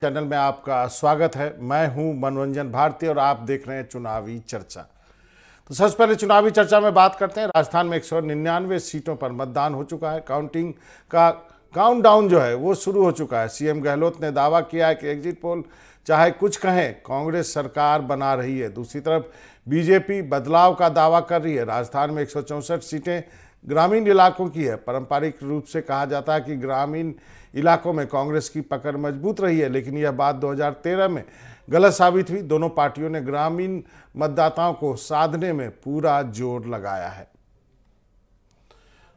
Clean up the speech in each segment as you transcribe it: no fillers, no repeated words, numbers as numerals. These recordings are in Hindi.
चैनल में आपका स्वागत है। मैं हूं मनोरंजन भारती और आप देख रहे हैं चुनावी चर्चा। तो सबसे पहले चुनावी चर्चा में बात करते हैं। राजस्थान में 199 सीटों पर मतदान हो चुका है। काउंटिंग का काउंटडाउन जो है वो शुरू हो चुका है। सीएम गहलोत ने दावा किया है कि एग्जिट पोल चाहे कुछ कहें, कांग्रेस सरकार बना रही है। दूसरी तरफ बीजेपी बदलाव का दावा कर रही है। राजस्थान में 164 सीटें ग्रामीण इलाकों की है। पारंपरिक रूप से कहा जाता है कि ग्रामीण इलाकों में कांग्रेस की पकड़ मजबूत रही है, लेकिन यह बात 2013 में गलत साबित हुई। दोनों पार्टियों ने ग्रामीण मतदाताओं को साधने में पूरा जोर लगाया है।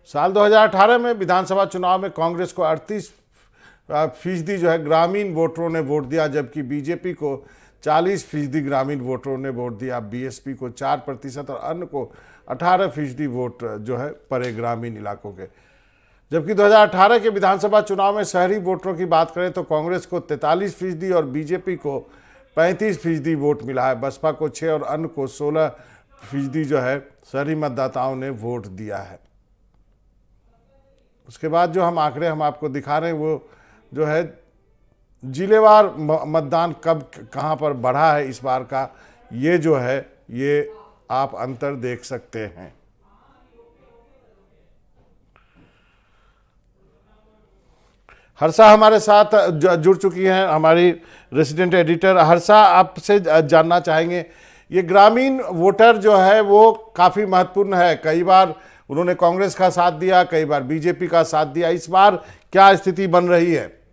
साल 2018 में विधानसभा चुनाव में कांग्रेस को 38% जो है ग्रामीण वोटरों ने वोट दिया, जबकि बीजेपी को 40% ग्रामीण वोटरों ने वोट दिया। बीएसपी को 4% और अन्य को 18% वोट जो है पड़े ग्रामीण इलाकों के। जबकि 2018 के विधानसभा चुनाव में शहरी वोटरों की बात करें तो कांग्रेस को 43% और बीजेपी को 35% वोट मिला है। बसपा को 6 और अन्य को 16% जो है शहरी मतदाताओं ने वोट दिया है। उसके बाद जो हम आंकड़े हम आपको दिखा रहे हैं वो जो है जिलेवार मतदान कब कहां पर बढ़ा है इस बार का, ये जो है ये आप अंतर देख सकते हैं। हर्षा हमारे साथ जुड़ चुकी हैं, हमारी रेसिडेंट एडिटर। हर्षा, आपसे जानना चाहेंगे, ये ग्रामीण वोटर जो है वो काफ़ी महत्वपूर्ण है। कई बार उन्होंने कांग्रेस का साथ दिया, कई बार बीजेपी का साथ दिया। इस बार क्या स्थिति बन रही है?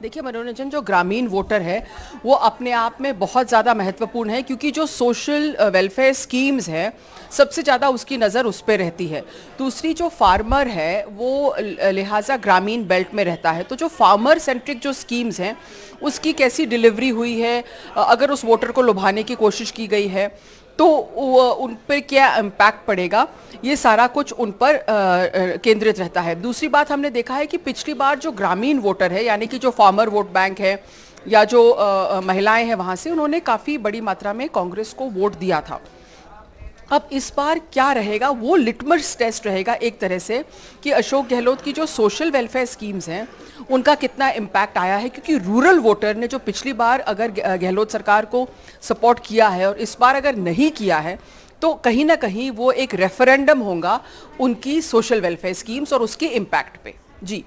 देखिए मनोरंजन, जो ग्रामीण वोटर है वो अपने आप में बहुत ज़्यादा महत्वपूर्ण है, क्योंकि जो सोशल वेलफेयर स्कीम्स हैं सबसे ज़्यादा उसकी नज़र उस पर रहती है। दूसरी जो फार्मर है वो लिहाजा ग्रामीण बेल्ट में रहता है, तो जो फार्मर सेंट्रिक जो स्कीम्स हैं उसकी कैसी डिलीवरी हुई है, अगर उस वोटर को लुभाने की कोशिश की गई है तो उन पर क्या इम्पैक्ट पड़ेगा, ये सारा कुछ उन पर केंद्रित रहता है। दूसरी बात, हमने देखा है कि पिछली बार जो ग्रामीण वोटर है, यानी कि जो फार्मर वोट बैंक है या जो महिलाएं हैं वहाँ से, उन्होंने काफ़ी बड़ी मात्रा में कांग्रेस को वोट दिया था। अब इस बार क्या रहेगा, वो लिटमस टेस्ट रहेगा एक तरह से कि अशोक गहलोत की जो सोशल वेलफेयर स्कीम्स हैं उनका कितना इम्पैक्ट आया है। क्योंकि रूरल वोटर ने जो पिछली बार अगर गहलोत सरकार को सपोर्ट किया है और इस बार अगर नहीं किया है तो कहीं ना कहीं वो एक रेफरेंडम होगा उनकी सोशल वेलफेयर स्कीम्स और उसके इम्पैक्ट पे। जी,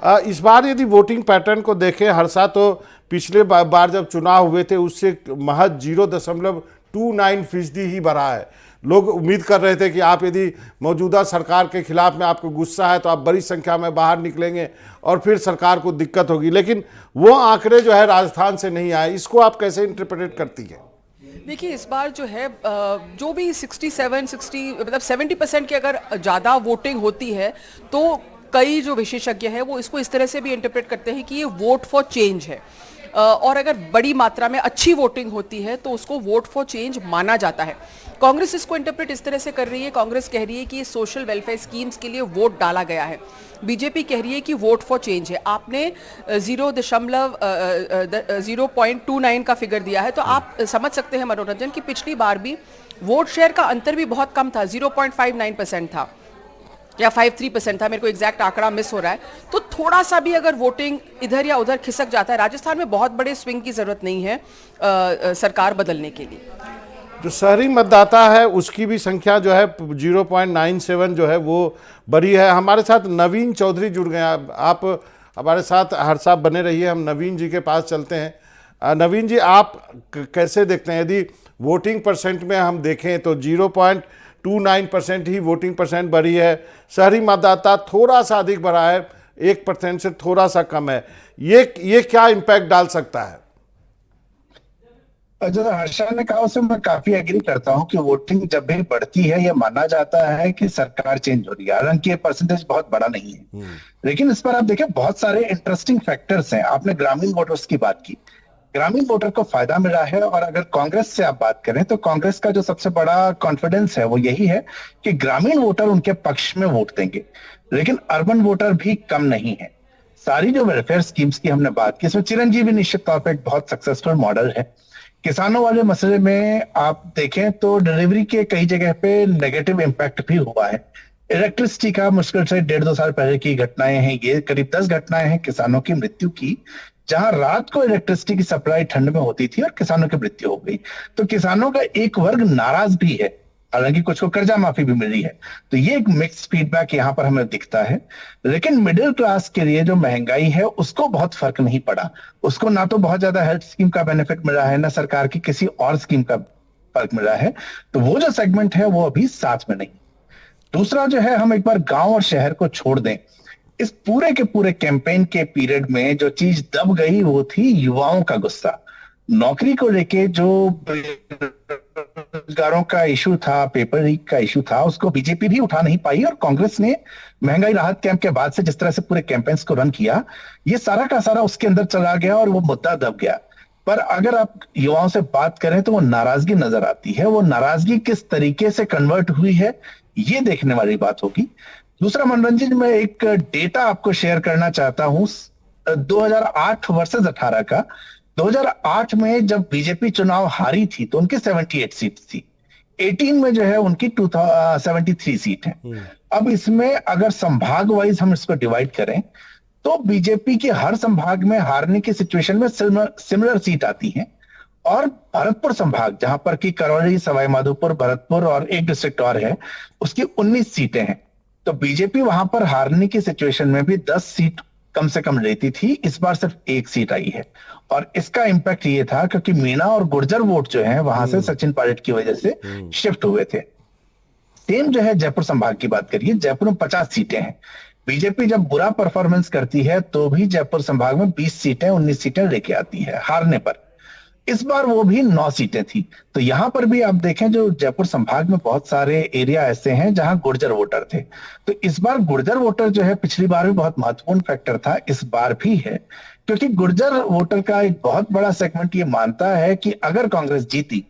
इस बार यदि वोटिंग पैटर्न को देखें हर्षा, तो पिछले बार जब चुनाव हुए थे उससे महज 0.29% ही बढ़ा है। लोग उम्मीद कर रहे थे कि आप यदि मौजूदा सरकार के खिलाफ में आपको गुस्सा है तो आप बड़ी संख्या में बाहर निकलेंगे और फिर सरकार को दिक्कत होगी, लेकिन वो आंकड़े जो है राजस्थान से नहीं आए। इसको आप कैसे इंटरप्रेट करती हैं? देखिए, इस बार जो है जो भी 60 मतलब 70% की अगर ज़्यादा वोटिंग होती है तो कई जो विशेषज्ञ हैं वो इसको इस तरह से भी इंटरप्रेट करते हैं कि ये वोट फॉर चेंज है। और अगर बड़ी मात्रा में अच्छी वोटिंग होती है तो उसको वोट फॉर चेंज माना जाता है। कांग्रेस इसको इंटरप्रेट इस तरह से कर रही है। कांग्रेस कह रही है कि सोशल वेलफेयर स्कीम्स के लिए वोट डाला गया है। बीजेपी कह रही है कि वोट फॉर चेंज है। आपने 0.29 का फिगर दिया है, तो आप समझ सकते हैं मनोरंजन की पिछली बार भी वोट शेयर का अंतर भी बहुत कम था, 0.59% था या 53% था, मेरे को एग्जैक्ट आंकड़ा मिस हो रहा है। तो थोड़ा सा भी अगर वोटिंग इधर या उधर खिसक जाता है, राजस्थान में बहुत बड़े स्विंग की जरूरत नहीं है सरकार बदलने के लिए। जो शहरी मतदाता है उसकी भी संख्या जो है 0.97 जो है वो बड़ी है। हमारे साथ नवीन चौधरी जुड़ गए। आप हमारे साथ हर साहब बने रहिए, हम नवीन जी के पास चलते हैं। नवीन जी, आप कैसे देखते हैं, यदि वोटिंग परसेंट में हम देखें तो 0.29% ही वोटिंग परसेंट बढ़ी है, शहरी मतदाता थोड़ा सा अधिक बढ़ा है, 1% से थोड़ा सा कम है। ये क्या इम्पैक्ट डाल सकता है? जो हर्षा ने कहा उससे मैं काफी एग्री करता हूं कि वोटिंग जब भी बढ़ती है यह माना जाता है कि सरकार चेंज हो रही है। हालांकि ये परसेंटेज बहुत बड़ा नहीं है, लेकिन इस पर आप देखें बहुत सारे इंटरेस्टिंग फैक्टर्स हैं। आपने ग्रामीण वोटर्स की बात की, ग्रामीण वोटर को फायदा मिला है। और अगर कांग्रेस से आप बात करें तो कांग्रेस का जो सबसे बड़ा कॉन्फिडेंस है वो यही है कि ग्रामीण वोटर उनके पक्ष में वोट देंगे, लेकिन अर्बन वोटर भी कम नहीं है। सारी जो वेलफेयर स्कीम्स की हमने बात की, इसमें चिरंजीवी निश्चित तौर पर एक बहुत सक्सेसफुल मॉडल है। किसानों वाले मसले में आप देखें तो डिलीवरी के कई जगह पे नेगेटिव इम्पैक्ट भी हुआ है। इलेक्ट्रिसिटी का मुश्किल से 1.5-2 साल पहले की घटनाएं हैं, ये करीब 10 घटनाएं हैं किसानों की मृत्यु की, जहां रात को इलेक्ट्रिसिटी की सप्लाई ठंड में होती थी और किसानों की मृत्यु हो गई। तो किसानों का एक वर्ग नाराज भी है, हालांकि कुछ को कर्जा माफी भी मिली है। तो ये एक मिक्स फीडबैक यहाँ पर हमें दिखता है। लेकिन मिडिल क्लास के लिए जो महंगाई है उसको बहुत फर्क नहीं पड़ा। उसको ना तो बहुत ज्यादा हेल्थ स्कीम का बेनिफिट मिला है, ना सरकार की किसी और स्कीम का फर्क मिला है। तो वो जो सेगमेंट है वो अभी साथ में नहीं। दूसरा जो है, हम एक बार गांव और शहर को छोड़ दें। इस पूरे के पूरे कैंपेन के पीरियड में जो चीज दब गई वो थी युवाओं का गुस्सा। नौकरी को लेके जो बेरोजगारों का इशू था, पेपर लीक का इशू था, उसको बीजेपी भी उठा नहीं पाई। और कांग्रेस ने महंगाई राहत कैंप के बाद से जिस तरह से पूरे कैंपेन्स को रन किया, ये सारा का सारा उसके अंदर चला गया और वो मुद्दा दब गया। पर अगर आप युवाओं से बात करें तो वो नाराजगी नजर आती है। वो नाराजगी किस तरीके से कन्वर्ट हुई है, ये देखने वाली बात होगी। दूसरा, मनोरंजन में एक डेटा आपको शेयर करना चाहता हूं 2008 वर्सेस 18 का। 2008 में जब बीजेपी चुनाव हारी थी तो उनकी 78 सीट थी। 18 में जो है उनकी 73 सीट है। अब इसमें अगर संभाग वाइज हम इसको डिवाइड करें तो बीजेपी के हर संभाग में हारने की सिचुएशन में सिमिलर सीट आती है। और भरतपुर संभाग, जहां पर कि करौली, सवाई माधोपुर, भरतपुर और एक डिस्ट्रिक्ट और है, उसकी 19 सीटें हैं। तो बीजेपी वहां पर हारने की सिचुएशन में भी 10 सीट कम से कम लेती थी। इस बार सिर्फ 1 सीट आई है। और इसका इंपैक्ट ये था क्योंकि मीणा और गुर्जर वोट जो है वहां से सचिन पायलट की वजह से शिफ्ट हुए थे। सेम जो है जयपुर संभाग की बात करिए, जयपुर में 50 सीटें हैं। बीजेपी जब बुरा परफॉर्मेंस करती है तो भी जयपुर संभाग में 20 सीटें, 19 सीटें लेके आती है हारने पर। इस बार वो भी 9 सीटें थी। तो यहां पर भी आप देखें, जो जयपुर संभाग में बहुत सारे एरिया ऐसे हैं जहां गुर्जर वोटर थे। तो इस बार गुर्जर वोटर जो है, पिछली बार भी बहुत महत्वपूर्ण फैक्टर था, इस बार भी है। क्योंकि गुर्जर वोटर का एक बहुत बड़ा सेगमेंट ये मानता है कि अगर कांग्रेस जीती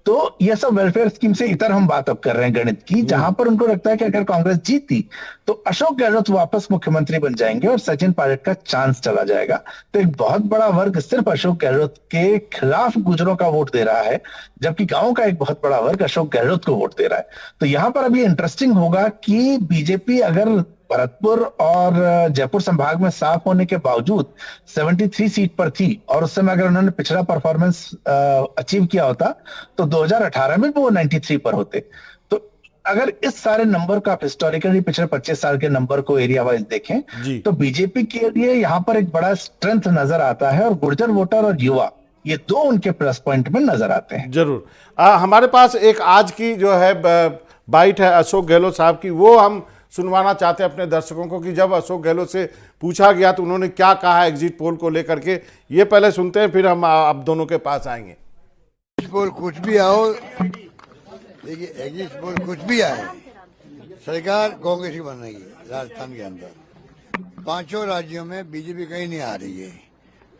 तो ये सब वेलफेयर स्कीम से इतर हम बात अब कर रहे हैं गणित की, जहां पर उनको लगता है कि अगर कांग्रेस जीती तो अशोक गहलोत वापस मुख्यमंत्री बन जाएंगे और सचिन पायलट का चांस चला जाएगा। तो एक बहुत बड़ा वर्ग सिर्फ अशोक गहलोत के खिलाफ गुजरों का वोट दे रहा है, जबकि गांव का एक बहुत बड़ा वर्ग अशोक गहलोत को वोट दे रहा है। तो यहां पर अभी इंटरेस्टिंग होगा कि बीजेपी अगर भरतपुर और जयपुर संभाग में साफ होने के बावजूद 73 सीट पर थी और उस समय अगर उन्होंने पिछड़ा परफॉर्मेंस अचीव किया होता तो 2018 में वो 93 पर होते। तो अगर इस सारे नंबर को आप हिस्टोरिकली पिछले 25 साल के नंबर को एरिया वाइज देखें तो बीजेपी के लिए यहाँ पर एक बड़ा स्ट्रेंथ नजर आता है। और गुर्जर वोटर और युवा, ये दो उनके प्लस पॉइंट में नजर आते हैं। जरूर। हमारे पास एक आज की जो है बाइट है अशोक गहलोत साहब की, वो हम सुनवाना चाहते हैं अपने दर्शकों को कि जब अशोक गहलोत से पूछा गया तो उन्होंने क्या कहा एग्जिट पोल को लेकर के। ये पहले सुनते हैं, फिर हम आप दोनों के पास आएंगे। एग्जिट पोल कुछ भी आओ, देखिए एग्जिट पोल कुछ भी आए, सरकार कांग्रेस की बनेगी राजस्थान के अंदर। 5 राज्यों में बीजेपी कहीं नहीं आ रही है।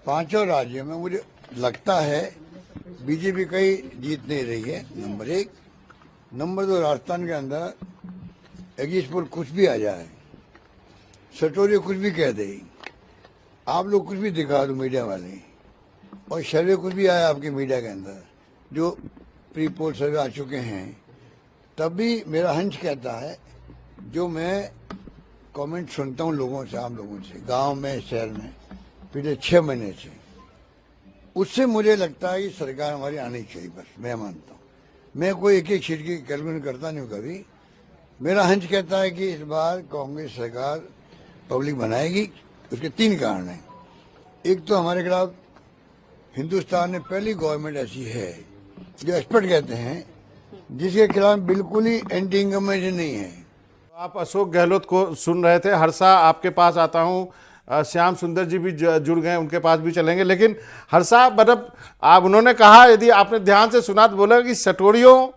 5 राज्यों में मुझे लगता है बीजेपी कहीं जीत नहीं रही है, नंबर 1। नंबर 2, राजस्थान के अंदर एग्जिट पोल कुछ भी आ जाए, सटोरिया कुछ भी कह दे, आप लोग कुछ भी दिखा दो मीडिया वाले, और सर्वे कुछ भी आया आपके मीडिया के अंदर, जो प्री पोल सर्वे आ चुके हैं, तब भी मेरा हंच कहता है, जो मैं कमेंट सुनता हूँ लोगों से, आम लोगों से, गांव में, शहर में, पिछले 6 महीने से, उससे मुझे लगता है कि सरकार हमारी आनी चाहिए। बस मैं मानता हूँ, मैं कोई एक सीट की कैलकुलेशन करता नहीं हूँ कभी। मेरा हंच कहता है कि इस बार कांग्रेस सरकार पब्लिक बनाएगी। उसके 3 कारण हैं। एक तो हमारे खिलाफ हिंदुस्तान में पहली गवर्नमेंट ऐसी है जो एक्सपर्ट कहते हैं जिसके खिलाफ बिल्कुल ही एंटी इनकमेंट नहीं है। आप अशोक गहलोत को सुन रहे थे। हर्षा, आपके पास आता हूँ। श्याम सुंदर जी भी जुड़ गए, उनके पास भी चलेंगे। लेकिन हर्षा, मतलब आप, उन्होंने कहा, यदि आपने ध्यान से सुना तो बोला कि सटोरियों,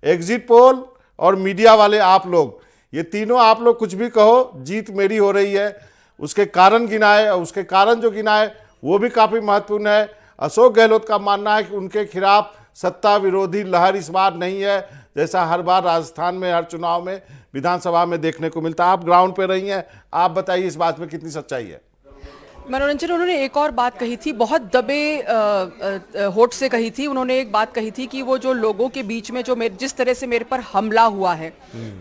एग्जिट पोल और मीडिया वाले आप लोग, ये तीनों आप लोग कुछ भी कहो, जीत मेरी हो रही है। उसके कारण गिनाए, उसके कारण जो गिनाए वो भी काफ़ी महत्वपूर्ण है। अशोक गहलोत का मानना है कि उनके खिलाफ सत्ता विरोधी लहर इस बार नहीं है, जैसा हर बार राजस्थान में हर चुनाव में, विधानसभा में देखने को मिलता है। आप ग्राउंड पे रही हैं, आप बताइए इस बात में कितनी सच्चाई है। मनोरंजन, उन्होंने एक और बात कही थी, बहुत दबे होठ से कही थी। उन्होंने एक बात कही थी कि वो जो लोगों के बीच में जो जिस तरह से मेरे पर हमला हुआ है,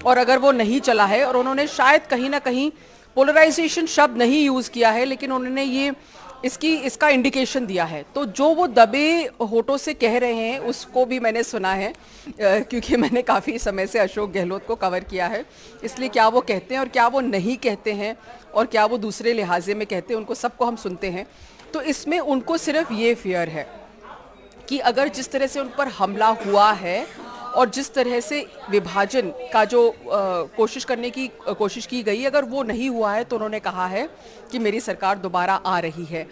और अगर वो नहीं चला है, और उन्होंने शायद कहीं ना कहीं पोलराइजेशन शब्द नहीं यूज किया है, लेकिन उन्होंने ये इसका इंडिकेशन दिया है। तो जो वो दबे होठों से कह रहे हैं उसको भी मैंने सुना है, क्योंकि मैंने काफ़ी समय से अशोक गहलोत को कवर किया है, इसलिए क्या वो कहते हैं और क्या वो नहीं कहते हैं और क्या वो दूसरे लिहाजे में कहते हैं, उनको सबको हम सुनते हैं। तो इसमें उनको सिर्फ ये फियर है कि अगर जिस तरह से उन पर हमला हुआ है और जिस तरह से विभाजन का जो कोशिश करने की कोशिश की गई, अगर वो नहीं हुआ है तो उन्होंने कहा है कि मेरी सरकार दोबारा आ रही है।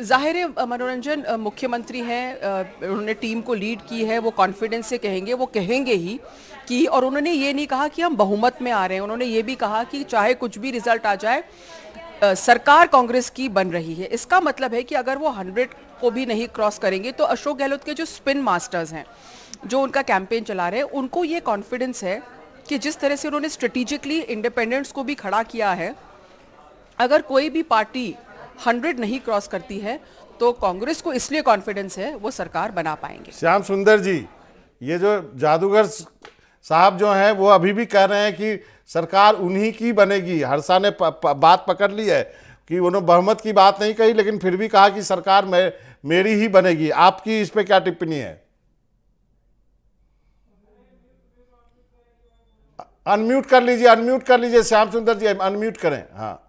जाहिर है मनोरंजन मुख्यमंत्री हैं, उन्होंने टीम को लीड की है, वो कॉन्फिडेंस से कहेंगे, वो कहेंगे ही कि, और उन्होंने ये नहीं कहा कि हम बहुमत में आ रहे हैं, उन्होंने ये भी कहा कि चाहे कुछ भी रिजल्ट आ जाए सरकार कांग्रेस की बन रही है। इसका मतलब है कि अगर वो 100 को भी नहीं क्रॉस करेंगे तो अशोक गहलोत के जो स्पिन मास्टर्स हैं, जो उनका कैंपेन चला रहे हैं, उनको ये कॉन्फिडेंस है कि जिस तरह से उन्होंने स्ट्रेटेजिकली इंडिपेंडेंट्स को भी खड़ा किया है, अगर कोई भी पार्टी 100 नहीं क्रॉस करती है तो कांग्रेस को इसलिए कॉन्फिडेंस है वो सरकार बना पाएंगे। श्याम सुंदर जी, ये जो जादूगर साहब जो हैं वो अभी भी कह रहे हैं कि सरकार उन्हीं की बनेगी। हर्षा ने बात पकड़ ली है कि उन्होंने बहुमत की बात नहीं कही, लेकिन फिर भी कहा कि सरकार मेरी ही बनेगी। आपकी इस पे क्या टिप्पणी है? अनम्यूट कर लीजिए श्याम सुंदर जी, अनम्यूट करें। हाँ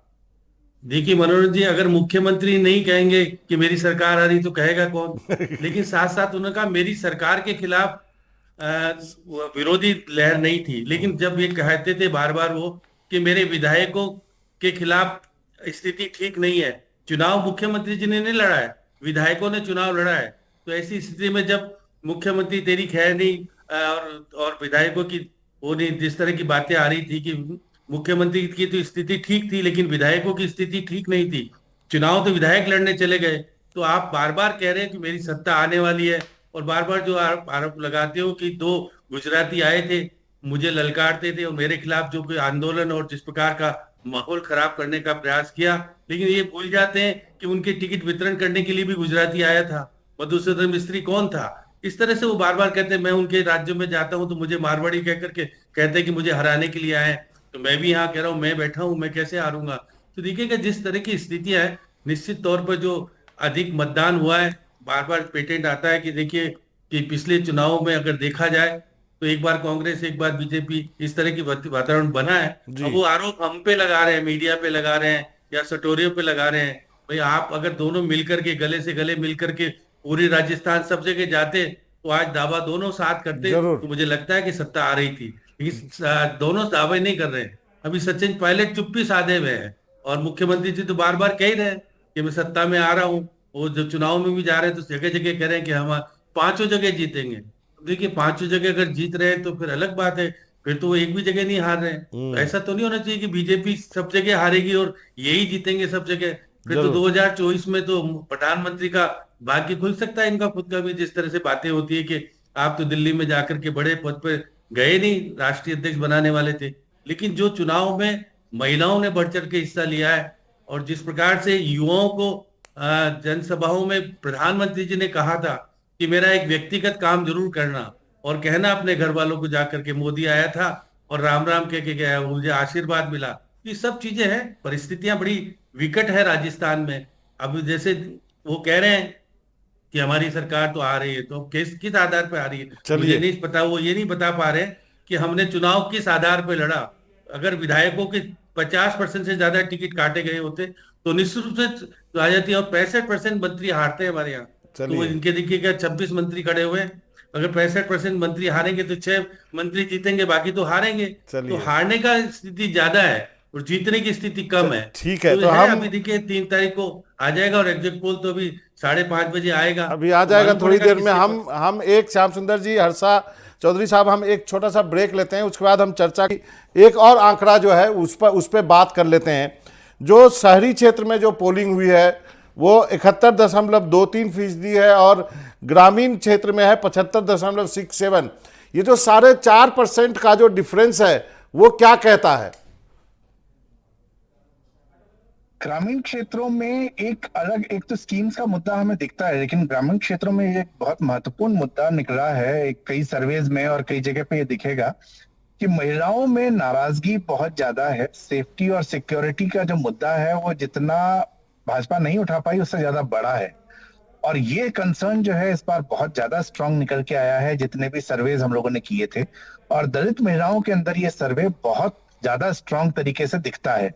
देखिए मनोज जी, अगर मुख्यमंत्री नहीं कहेंगे कि मेरी सरकार आ रही तो कहेगा कौन? लेकिन साथ साथ उन्होंने कहा मेरी सरकार के खिलाफ विरोधी लहर नहीं थी, लेकिन जब ये कहते थे बार बार वो कि मेरे विधायकों के खिलाफ स्थिति ठीक नहीं है, चुनाव मुख्यमंत्री जी ने नहीं लड़ा है, विधायकों ने चुनाव लड़ा है, तो ऐसी स्थिति में जब मुख्यमंत्री तेरी खैर नहीं और विधायकों की वो नहीं, जिस तरह की बातें आ रही थी कि मुख्यमंत्री की तो स्थिति ठीक थी लेकिन विधायकों की स्थिति ठीक नहीं थी, चुनाव तो विधायक लड़ने चले गए, तो आप बार बार कह रहे हैं कि मेरी सत्ता आने वाली है और बार बार जो आरोप लगाते हो कि 2 गुजराती आए थे, मुझे ललकारते थे और मेरे खिलाफ जो कोई आंदोलन और जिस प्रकार का माहौल खराब करने का प्रयास किया, लेकिन ये भूल जाते हैं कि उनके टिकट वितरण करने के लिए भी गुजराती आया था। मधुसूदन मिस्त्री कौन था? इस तरह से वो बार बार कहते हैं मैं उनके राज्यों में जाता हूं तो मुझे मारवाड़ी कह करके कहते हैं कि मुझे हराने के लिए आए, तो मैं भी यहाँ कह रहा हूँ मैं बैठा हूं, मैं कैसे हारूंगा? तो देखिएगा जिस तरह की स्थितियां है, निश्चित तौर पर जो अधिक मतदान हुआ है, बार बार पेटेंट आता है कि देखिए कि पिछले चुनावों में अगर देखा जाए तो एक बार कांग्रेस एक बार बीजेपी, इस तरह की वातावरण बना है। अब वो आरोप हम पे लगा रहे हैं, मीडिया पे लगा रहे हैं या सटोरियों पे लगा रहे हैं। भाई आप अगर दोनों मिलकर के गले से गले मिलकर के पूरी राजस्थान सब जगह जाते तो आज दावा दोनों साथ करते, तो मुझे लगता है कि सत्ता आ रही थी, लेकिन दोनों दावे नहीं कर रहे हैं। अभी सचिन पायलट चुप्पी साधे हुए हैं और मुख्यमंत्री जी तो बार बार कह रहे हैं कि मैं सत्ता में आ रहा हूँ, वो जो चुनाव में भी जा रहे हैं तो जगह जगह कह रहे हैं कि हम 5 जगह जीतेंगे। देखिए 5 जगह अगर जीत रहे हैं तो फिर अलग बात है, फिर तो वो एक भी जगह नहीं हार रहे हैं। तो ऐसा तो नहीं होना चाहिए कि बीजेपी सब जगह हारेगी और यही जीतेंगे सब जगह, फिर तो 2024 में तो प्रधानमंत्री का भाग्य खुल सकता है, इनका खुद का भी। जिस तरह से बातें होती है कि आप तो दिल्ली में जाकर के बड़े पद पर गए नहीं, राष्ट्रीय अध्यक्ष बनाने वाले थे, लेकिन जो चुनाव में महिलाओं ने बढ़ चढ़ के हिस्सा लिया है और जिस प्रकार से युवाओं को जनसभाओं में प्रधानमंत्री जी ने कहा था कि मेरा एक व्यक्तिगत काम जरूर करना और कहना अपने घर वालों को जाकर के मोदी आया था और राम राम कह के गया, मुझे आशीर्वाद मिला। ये सब चीजें हैं, परिस्थितियां बड़ी विकट है राजस्थान में। अब जैसे वो कह रहे हैं कि हमारी सरकार तो आ रही है, तो किस आधार पर आ रही है मुझे नहीं पता। वो ये नहीं बता पा रहे कि हमने चुनाव किस आधार पर लड़ा। अगर विधायकों के 50% से ज्यादा टिकट काटे गए होते तो निश्चित रूप से आ जाती है, और 65% मंत्री हारते हैं हमारे यहाँ। तो इनके देखिएगा 26 मंत्री खड़े हुए हैं, अगर 65% मंत्री हारेंगे तो 6 मंत्री जीतेंगे, बाकी तो हारेंगे। तो हारने का स्थिति ज्यादा है और जीतने की स्थिति कम है। ठीक है, तो हम अभी देखिए 3 तारीख को आ जाएगा और एग्जिट पोल तो अभी 5:30 बजे आएगा, अभी आ जाएगा थोड़ी देर में। हम एक श्याम सुंदर जी, हर्षा चौधरी साहब, हम एक छोटा सा ब्रेक लेते हैं, उसके बाद हम चर्चा की एक और आंकड़ा जो है उस पर बात कर लेते हैं। जो शहरी क्षेत्र में जो पोलिंग हुई है वो 71.23% है और ग्रामीण क्षेत्र में है 75.67। ये जो 4.5% का जो डिफरेंस है वो क्या कहता है? ग्रामीण क्षेत्रों में एक तो स्कीम्स का मुद्दा हमें दिखता है, लेकिन ग्रामीण क्षेत्रों में एक बहुत महत्वपूर्ण मुद्दा निकला है कई सर्वेज में और कई जगह पे ये दिखेगा कि महिलाओं में नाराजगी बहुत ज्यादा है। सेफ्टी और सिक्योरिटी का जो मुद्दा है वो जितना भाजपा नहीं उठा पाई उससे ज्यादा बड़ा है। और ये कंसर्न जो है इस बार बहुत ज्यादा स्ट्रांग निकल के आया है, जितने भी सर्वेज हम लोगों ने किए थे। और दलित महिलाओं के अंदर ये सर्वे बहुत ज्यादा स्ट्रांग तरीके से दिखता है।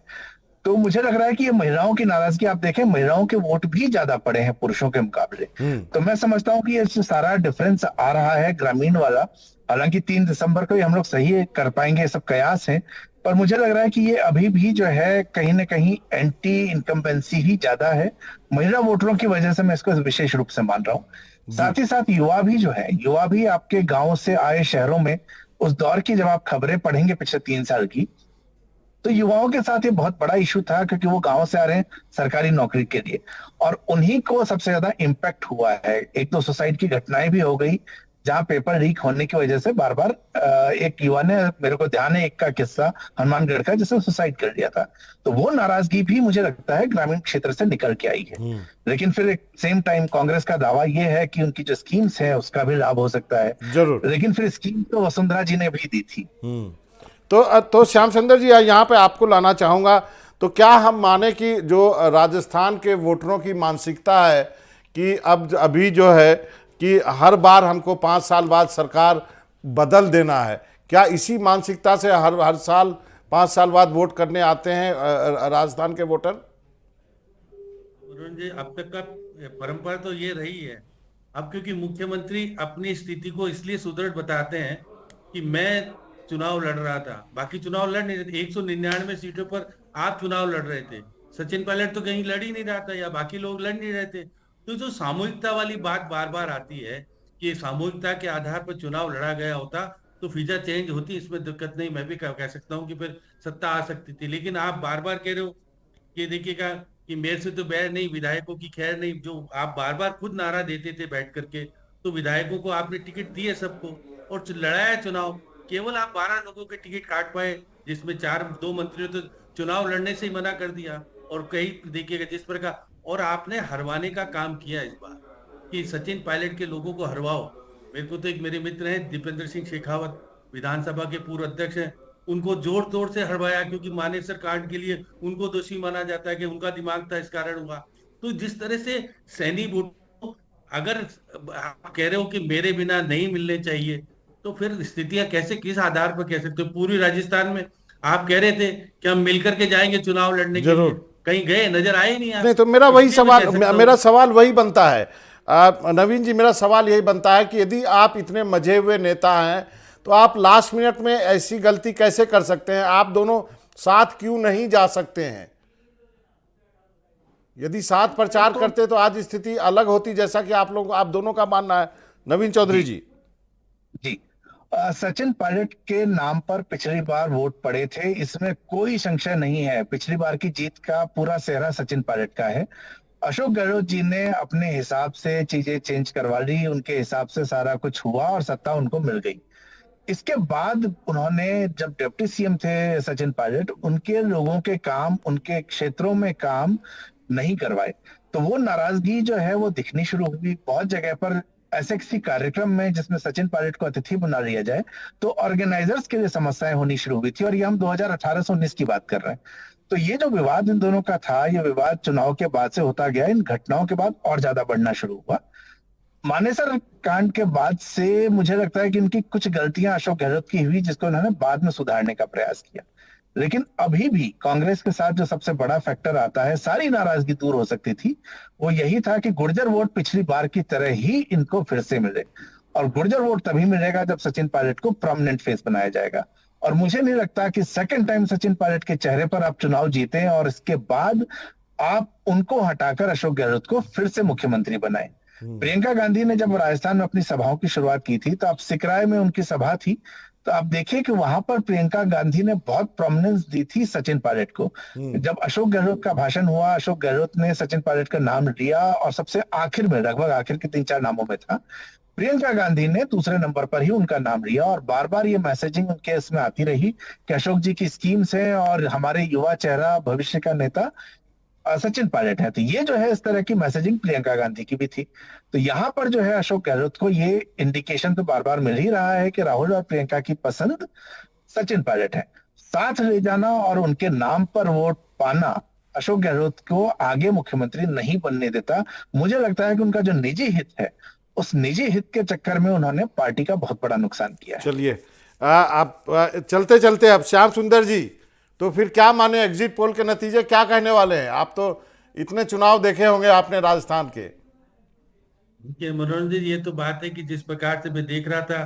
तो मुझे लग रहा है कि ये महिलाओं की नाराजगी, आप देखें महिलाओं के वोट भी ज्यादा पड़े हैं पुरुषों के मुकाबले। तो मैं समझता हूँ कि ये जो सारा डिफरेंस आ रहा है ग्रामीण वाला, हालांकि 3 दिसंबर को ही हम लोग सही कर पाएंगे, ये सब कयास है, पर मुझे लग रहा है कि ये अभी भी जो है कहीं ना कहीं एंटी इनकम्बेंसी ही ज्यादा है। महिला वोटरों की वजह से मैं इसको विशेष रूप से मान रहा हूँ। साथ ही साथ युवा भी जो है, युवा भी आपके गांव से आए शहरों में, उस दौर की जब आप खबरें पढ़ेंगे पिछले 3 साल की, तो युवाओं के साथ ये बहुत बड़ा इशू था, क्योंकि वो गांव से आ रहे हैं सरकारी नौकरी के लिए, और उन्हीं को सबसे ज्यादा इम्पैक्ट हुआ है। एक दो सुसाइड की घटनाएं भी हो गई, जहां पेपर लीक होने की वजह से बार बार एक युवा ने, मेरे को ध्यान है एक का किस्सा हनुमानगढ़ का, जिसने सुसाइड कर लिया था। तो वो नाराजगी भी मुझे लगता है ग्रामीण क्षेत्र से निकल के आई है। लेकिन फिर एक सेम टाइम कांग्रेस का दावा ये है कि उनकी जो स्कीम्स है उसका भी लाभ हो सकता है। जरूर। लेकिन फिर स्कीम तो वसुंधरा जी ने भी दी थी। तो श्याम सुंदर जी, यहाँ पे आपको लाना चाहूँगा। तो क्या हम माने कि जो राजस्थान के वोटरों की मानसिकता है कि अब अभी जो है कि हर बार हमको 5 साल बाद सरकार बदल देना है, क्या इसी मानसिकता से हर साल 5 साल बाद वोट करने आते हैं राजस्थान के वोटर? वरुण जी, अब तक का परंपरा तो ये रही है। अब क्योंकि मुख्यमंत्री अपनी स्थिति को इसलिए सुदृढ़ बताते हैं कि मैं चुनाव लड़ रहा था, बाकी चुनाव लड़ नहीं रहे थे। 199 सीटों पर आप चुनाव लड़ रहे थे, सचिन पायलट तो कहीं लड़ ही नहीं रहा था, या बाकी लोग लड़ नहीं रहे थे। तो जो सामूहिकता वाली बात बार बार आती है कि सामूहिकता के आधार पर चुनाव लड़ा गया होता तो फीजा चेंज होती, इसमें दिक्कत नहीं, मैं भी कह सकता हूँ कि फिर सत्ता आ सकती थी। लेकिन आप बार बार कह रहे हो कि देखिएगा कि मेरे से तो बैर नहीं, विधायकों की खैर नहीं, जो आप बार बार खुद नारा देते थे बैठ करके। तो विधायकों को आपने टिकट दिए सबको और लड़ाया चुनाव। केवल आप 12 लोगों के टिकट काट पाए, जिसमें 2 मंत्रियों तो चुनाव लड़ने से ही मना कर दिया। और कहीं देखिएगा जिस प्रकार, और आपने हरवाने का काम किया इस बार कि सचिन पायलट के लोगों को हरवाओ। मेरे को तो एक मेरे मित्र हैं दीपेंद्र सिंह शेखावत, विधानसभा के पूर्व अध्यक्ष हैं, उनको जोर तोड़ से हरवाया, क्योंकि मानेसर कांड के लिए उनको दोषी माना जाता है कि उनका दिमाग था, इस कारण हुआ। तो जिस तरह से सैनी वोट, अगर आप कह रहे हो कि मेरे बिना नहीं मिलने चाहिए, तो फिर स्थितियां कैसे, किस आधार पर कह सकते हो? पूर्वी राजस्थान में आप कह रहे थे कि हम मिलकर के जाएंगे चुनाव लड़ने के लिए, कहीं गए, नजर आए नहीं आप। नहीं, तो मेरा वही सवाल, मेरा सवाल वही बनता है नवीन जी, मेरा सवाल यही बनता है कि यदि आप इतने मजे हुए नेता हैं तो आप लास्ट मिनट में ऐसी गलती कैसे कर सकते हैं? आप दोनों साथ क्यों नहीं जा सकते हैं? यदि साथ प्रचार करते तो आज स्थिति अलग होती, जैसा कि आप दोनों का मानना है। नवीन चौधरी जी। सचिन पायलट के नाम पर पिछली बार वोट पड़े थे, इसमें कोई संशय नहीं है। पिछली बार की जीत का पूरा सेहरा सचिन पायलट का है। अशोक गहलोत जी ने अपने हिसाब से चीजें चेंज करवा ली, उनके हिसाब से सारा कुछ हुआ और सत्ता उनको मिल गई। इसके बाद उन्होंने, जब डिप्टी सीएम थे सचिन पायलट, उनके लोगों के काम, उनके क्षेत्रों में काम नहीं करवाए, तो वो नाराजगी जो है वो दिखनी शुरू हुई। बहुत जगह पर ऐसे किसी कार्यक्रम में जिसमें सचिन पायलट को अतिथि बना लिया जाए तो ऑर्गेनाइजर्स के लिए समस्याएं होनी शुरू हुई थी, और ये हम 2018 से 19 की बात कर रहे हैं। तो ये जो विवाद इन दोनों का था, ये विवाद चुनाव के बाद से होता गया, इन घटनाओं के बाद और ज्यादा बढ़ना शुरू हुआ। मानेसर कांड के बाद से मुझे लगता है कि इनकी कुछ गलतियां अशोक गहलोत की हुई, जिसको इन्होंने बाद में सुधारने का प्रयास किया। लेकिन अभी भी कांग्रेस के साथ जो सबसे बड़ा फैक्टर आता है, सारी नाराजगी दूर हो सकती थी, वो यही था कि गुर्जर वोट पिछली बार की तरह ही इनको फिर से मिले। और गुर्जर वोट तभी मिलेगा जब सचिन पायलट को परमानेंट फेस बनाया जाएगा। और मुझे नहीं लगता कि सेकंड टाइम सचिन पायलट के चेहरे पर आप चुनाव जीते और इसके बाद आप उनको हटाकर अशोक गहलोत को फिर से मुख्यमंत्री बनाए। प्रियंका गांधी ने जब राजस्थान में अपनी सभाओं की शुरुआत की थी, तो आप सिकराय में उनकी सभा थी, तो आप देखिए कि वहां पर प्रियंका गांधी ने बहुत प्रोमिनेंस दी थी सचिन पायलट को। जब अशोक गहलोत का भाषण हुआ, अशोक गहलोत ने सचिन पायलट का नाम लिया, और सबसे आखिर में, लगभग आखिर के 3-4 नामों में था, प्रियंका गांधी ने दूसरे नंबर पर ही उनका नाम लिया। और बार बार ये मैसेजिंग उनके इसमें आती रही कि अशोक जी की स्कीम्स है और हमारे युवा चेहरा, भविष्य का नेता सचिन पायलट है। तो ये जो है, इस तरह की मैसेजिंग प्रियंका गांधी की भी थी। तो यहाँ पर जो है अशोक गहलोत को ये इंडिकेशन तो बार बार मिल ही रहा है कि राहुल और प्रियंका की पसंद सचिन पायलट है। साथ ले जाना और उनके नाम पर वोट पाना अशोक गहलोत को आगे मुख्यमंत्री नहीं बनने देता। मुझे लगता है कि उनका जो निजी हित है, उस निजी हित के चक्कर में उन्होंने पार्टी का बहुत बड़ा नुकसान किया है। चलिए आप चलते चलते अब श्याम सुंदर जी, तो फिर क्या माने एग्जिट पोल के नतीजे, क्या कहने वाले हैं? आप तो इतने चुनाव देखे होंगे आपने राजस्थान के। देखिए मनोरंजन जी, ये तो बात है कि जिस प्रकार से मैं देख रहा था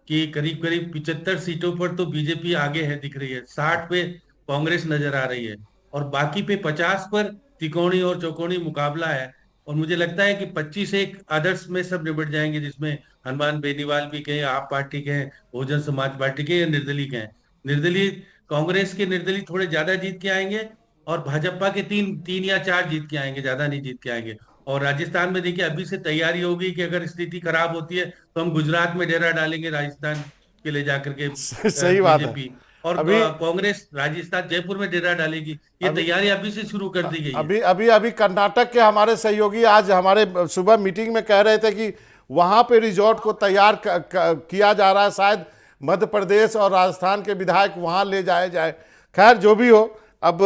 कि करीब करीब 75 सीटों पर तो बीजेपी आगे है, दिख रही है, 60 पे कांग्रेस नजर आ रही है, और बाकी पे 50 पर त्रिकोणी और चौकोनी मुकाबला है। और मुझे लगता है कि 25 एक आदर्श में सब निबट जाएंगे, जिसमें हनुमान बेनीवाल भी के, आप पार्टी के हैं, बहुजन समाज पार्टी के, या निर्दलीय के हैं। निर्दलीय, कांग्रेस के निर्दलीय थोड़े ज्यादा जीत के आएंगे, और भाजपा के तीन तीन या चार जीत के आएंगे, ज्यादा नहीं जीत के आएंगे। और राजस्थान में देखिए अभी से तैयारी होगी कि अगर स्थिति खराब होती है तो हम गुजरात में डेरा डालेंगे, राजस्थान के ले जाकर के सही बात है। बीजेपी, और अभी कांग्रेस राजस्थान जयपुर में डेरा डालेगी। ये तैयारी अभी से शुरू कर दी गई है। अभी अभी अभी कर्नाटक के हमारे सहयोगी आज हमारे सुबह मीटिंग में कह रहे थे कि वहां पे रिजॉर्ट को तैयार किया जा रहा है, शायद मध्य प्रदेश और राजस्थान के विधायक वहां ले जाए जाए। खैर जो भी हो, अब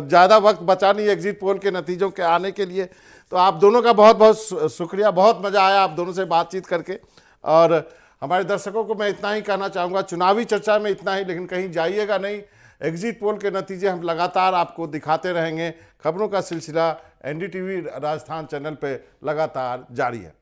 ज़्यादा वक्त बचा नहीं एग्जिट पोल के नतीजों के आने के लिए। तो आप दोनों का बहुत बहुत शुक्रिया, बहुत मज़ा आया आप दोनों से बातचीत करके। और हमारे दर्शकों को मैं इतना ही कहना चाहूँगा, चुनावी चर्चा में इतना ही, लेकिन कहीं जाइएगा नहीं। एग्जिट पोल के नतीजे हम लगातार आपको दिखाते रहेंगे। खबरों का सिलसिला एनडीटीवी राजस्थान चैनल पे लगातार जारी है।